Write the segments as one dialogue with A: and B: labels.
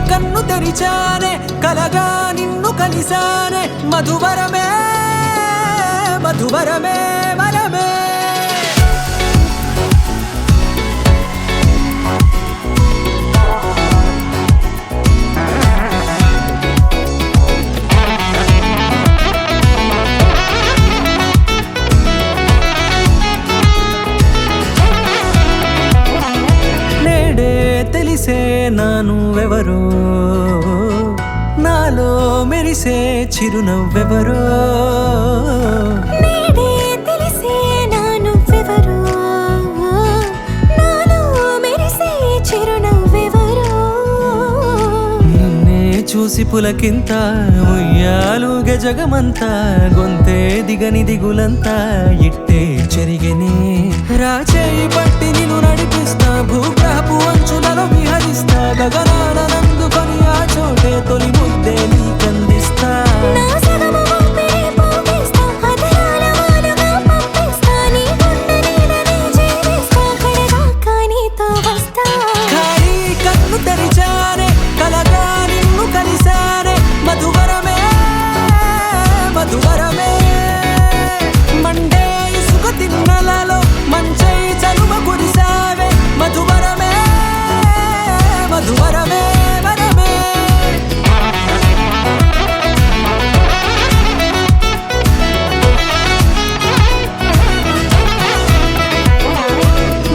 A: కన్ను తెరిచానే కలగా నిన్ను కలిసానే మధువరమే మధువరమే వరమే తెలిసే నానువెవరో నాలో మెరిసే చిరునవ్వెవరో
B: నేడే తెలిసే నానువెవరో నాలో మెరిసే చిరునవ్వెవరో
A: నిన్నే చూసి పులకింత ఉయ్యాలుగే జగమంతా గొంతే దిగని దిగులంతా ఇట్టే చెరిగెనే రాచేయి పట్టి నిన్ను నడిపిస్తా భూగ్రహపు అంచులలో విహరిస్తా గగనాన నందుకొని ఆ చోటే తొలి ముద్దే నీకందిస్తా
B: నా సగము ఊపిరి పోగేస్తా అదరాల వానగా పంపిస్తా నీ గుండె నీడనే చేరేస్తా కడదాకా నీతో వస్తా
A: ఖాళీ కన్ను తెరిచానే కలగా నిన్ను కలిసానే మధువరమే మధువరమే మండే ఇసుక తిన్నలలో మంచై చలువ కురిసావే మధువరమే మధువరమే వరమే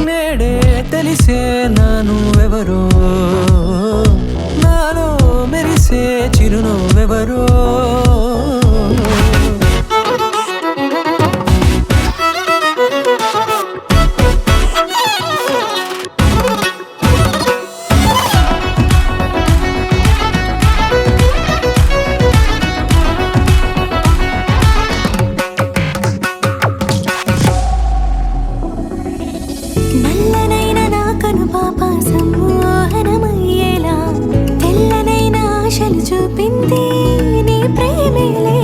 A: నేడే తెలిసే నానువెవరో నాలో మెరిసే చిరునవ్వెవరో
B: నల్లనైన నా కనుపాప సమ్మోహనమయ్యేలా తెల్లనైన ఆశలు చూపింది నీ ప్రేమేలే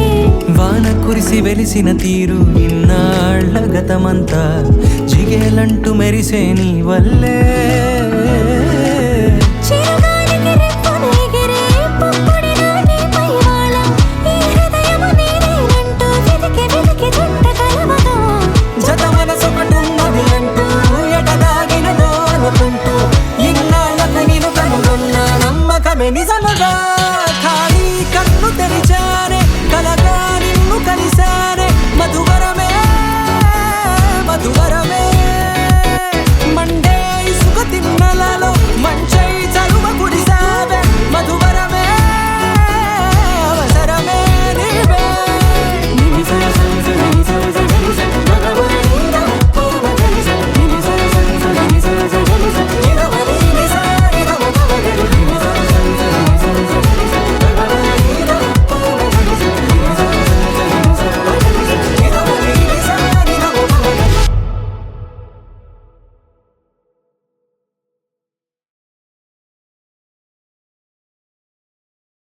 A: వాన కురిసి వెలిసిన తీరు ఇన్నాళ్ల గతమంతా జిగేలంటూ మెరిసే నీ వల్లే
B: చిరుగాలికి రెప్పను ఎగిరే పుప్పొడిగా నీపై వాళ ఈ హృదయము నీదేనంటూ వెతికి వెతికి చుట్ట కలవగా
A: జత మనసొకటున్నది అంటూ ఎటదాగినదో అనుకుంటూ ఇన్నాళ్లకు నేను కనుగొన్న నమ్మకమే నిజముగా